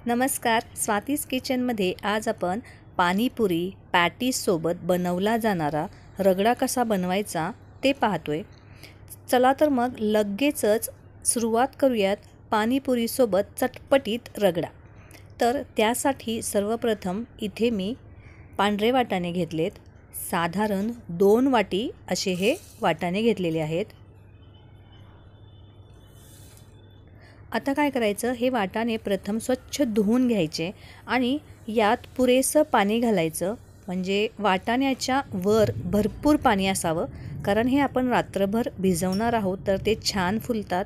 नमस्कार, स्वातीज किचनमध्ये आज आपण पाणीपुरी पॅटीससोबत बनवला जाणारा रगडा कसा बनवायचा ते पाहतोय। चला तर मग लगेचच सुरुवात करूयात पाणीपुरीसोबत चटपटीत रगडा। तर त्यासाठी सर्वप्रथम इथे मी पांढरे वाटाणे घेतलेत। साधारण 2 वाटी असे हे वाटाणे घेतलेले आहेत। आता काय करायचं, हे वाटाणे प्रथम स्वच्छ धुवून घ्यायचे आणि यात पुरेसं पाणी घालायचं, म्हणजे वाटाण्याच्या वर भरपूर पाणी असावं, कारण हे आपण रात्रभर भिजवणार आहोत तर ते छान फुलतात।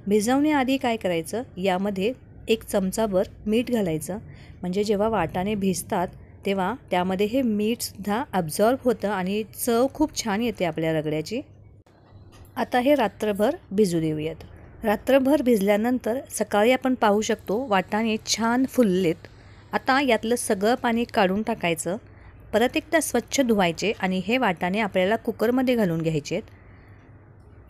भिजवण्याआधी काय करायचं, यामध्ये 1 चमचाभर मीठ घालायचं, म्हणजे जेव्हा वाटाणे भिजतात तेव्हा त्यामध्ये हे मीठसुद्धा ॲब्झॉर्ब होतं आणि चव खूप छान येते आपल्या रगड्याची। आता हे रात्रभर भिजू देऊयात। रात्रभर भिजल्यानंतर सकाळी आपण पाहू शकतो वाटाणे छान फुललेत। आता यातलं सगळं पाणी काढून टाकायचं, परत एकदा स्वच्छ धुवायचे आणि हे वाटाणे आपल्याला कुकरमध्ये घालून घ्यायचेत।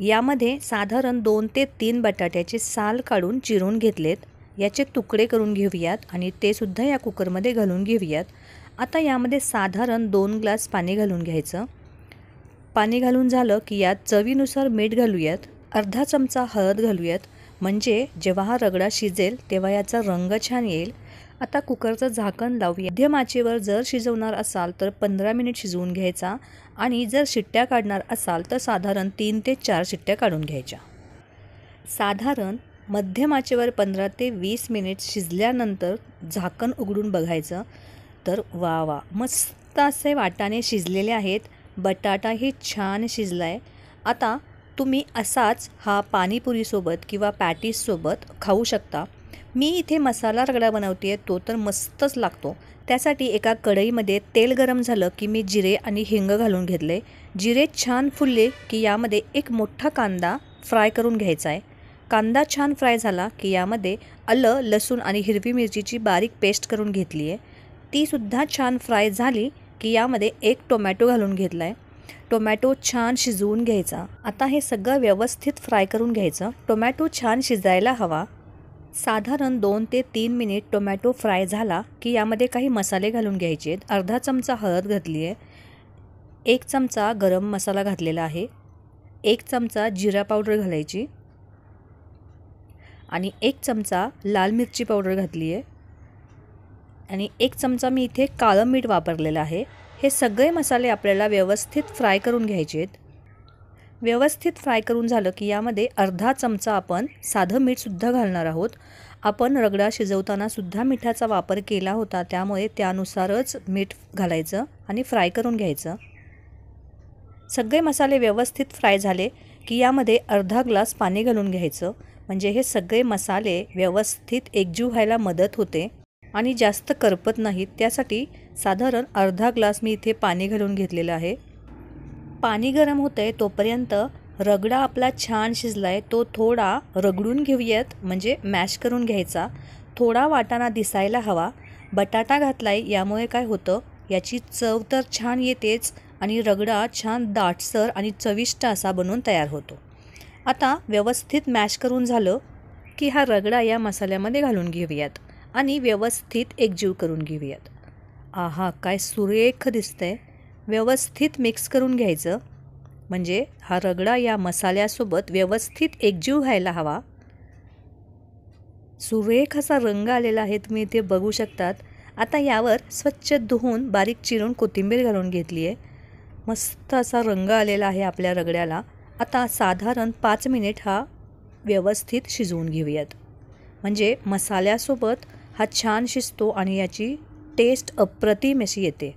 यामध्ये साधारण 2 ते 3 बटाट्याचे साल काढून चिरून घेतलेत, याचे तुकडे करून घेऊयात आणि ते सुद्धा या कुकरमध्ये घालून घेऊयात। आता यामध्ये साधारण 2 ग्लास पाणी घालून घ्यायचं। पाणी घालून झालं की यात चवीनुसार मीठ घालूयात, अर्धा चमचा हळद घालूयात, म्हणजे जेव्हा हा रगडा शिजेल तेव्हा याचा रंग छान येईल। आता कुकरचं झाकण लावूया। मध्यम आचेवर जर शिजवणार असाल तर 15 मिनिट शिजवून घ्यायचा आणि जर शिट्ट्या काढणार असाल तर साधारण 3 ते 4 शिट्ट्या काढून घ्यायच्या। साधारण मध्यम आचेवर 15 ते 20 मिनिट शिजल्यानंतर झाकण उघडून बघायचं, तर वा मस्त असे वाटाणे शिजलेले आहेत, बटाटाही छान शिजलाय। आता तुम्ही असाच हा पाणीपुरीसोबत किंवा पॅटीससोबत खाऊ शकता। मी इथे मसाला रगडा बनवते, तो तर मस्तच लागतो। त्यासाठी एका कढईमध्ये तेल गरम झालं की मी जिरे आणि हिंग घालून घेतले। जिरे छान फुलले की यामध्ये एक मोठा कांदा फ्राय करून घ्यायचा आहे। कांदा छान फ्राय झाला की यामध्ये आलं, लसूण आणि हिरवी मिरचीची बारीक पेस्ट करून घेतली आहे, ती सुद्धा छान फ्राय झाली की यामध्ये 1 टोमॅटो घालून घेतला आहे। टोमॅटो छान शिजवून घ्यायचा। आता हे सगळं व्यवस्थित फ्राय करून घ्यायचं। टोमॅटो छान शिजायला हवा। साधारण 2 ते 3 मिनिट टोमॅटो फ्राय झाला की यामध्ये काही मसाले घालून घ्यायचे आहेत। अर्धा चमचा हळद घातली आहे, 1 चमचा गरम मसाला घातलेला आहे, 1 चमचा जिरा पावडर घालायची आणि 1 चमचा लाल मिरची पावडर घातली आहे आणि 1 चमचा मी इथे काळं मीठ वापरलेलं आहे। हे सगळे मसाले आपल्याला व्यवस्थित फ्राय करून घ्यायचे आहेत। व्यवस्थित फ्राय करून झालं की यामध्ये अर्धा चमचा आपण साधं मीठसुद्धा घालणार आहोत। आपण रगडा शिजवताना सुद्धा मिठाचा वापर केला होता, त्यामुळे त्यानुसारच मीठ घालायचं आणि फ्राय करून घ्यायचं। सगळे मसाले व्यवस्थित फ्राय झाले की यामध्ये अर्धा ग्लास पाणी घालून घ्यायचं, म्हणजे हे सगळे मसाले व्यवस्थित एकजीव व्हायला मदत होते आणि जास्त करपत नाहीत। त्यासाठी साधारण अर्धा ग्लास मी इथे पाणी घालून घेतलेलं आहे। पाणी गरम होतंय तोपर्यंत रगडा आपला छान शिजलाय, तो थोडा रगडून घेऊयात, म्हणजे मॅश करून घ्यायचा। थोडा वाटाणा दिसायला हवा। बटाटा घातलाय यामुळे काय होतं, याची चव तर छान येतेच आणि रगडा छान दाटसर आणि चविष्ट असा बनून तयार होतो। आता व्यवस्थित मॅश करून झालं की हा रगडा या मसाल्यामध्ये घालून घेऊयात आणि व्यवस्थित एकजीव करून घेऊयात। आहा, काय सुरेख दिसतंय। व्यवस्थित मिक्स करून घ्यायचं, म्हणजे हा रगडा या मसाल्यासोबत व्यवस्थित एकजीव व्हायला हवा। सुरेख असा रंग आलेला आहे, तुम्ही इथे बघू शकतात। आता यावर स्वच्छ धुवून बारीक चिरून कोथिंबीर घालून घेतली आहे। मस्त असा रंग आलेला आहे आपल्या रगड्याला। आता साधारण 5 मिनिट हा व्यवस्थित शिजवून घेऊयात, म्हणजे मसाल्यासोबत हा छान शिजतो आणि याची टेस्ट अप्रतिम अशी येते।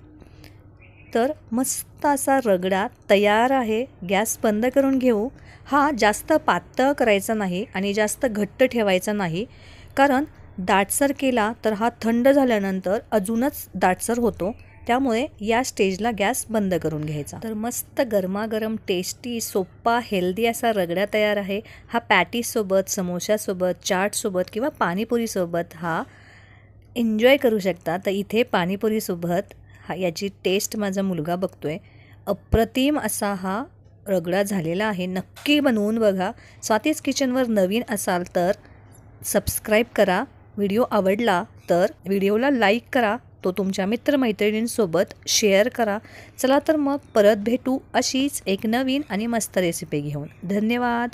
तर मस्त असा रगडा तयार आहे। गॅस बंद करून घेऊ। हा जास्त पातळ करायचा नाही आणि जास्त घट्ट ठेवायचा नाही, कारण दाटसर केला तर हा थंड झाल्यानंतर अजूनच दाटसर होतो, त्यामुळे या स्टेजला गॅस बंद करून घ्यायचा। तर मस्त गरमागरम टेस्टी सोप्पा हेल्दी असा रगडा तयार आहे। हा पॅटीससोबत, समोशासोबत, चाटसोबत किंवा पाणीपुरीसोबत हा एन्जॉय करू शकता। तर इथे पाणीपुरीसोबत याची टेस्ट माझा मुलगा बघतोय। अप्रतिम असा हा रगडा झालेला आहे। नक्की बनवून बघा। स्वातीज किचनवर नवीन असाल तर सबस्क्राईब करा। व्हिडिओ आवडला तर व्हिडिओला लाईक करा, तो तुमच्या मित्रमैत्रिणींसोबत शेअर करा. चला तर मग परत भेटू अशीच एक नवीन आणि मस्त रेसिपी घेऊन. धन्यवाद.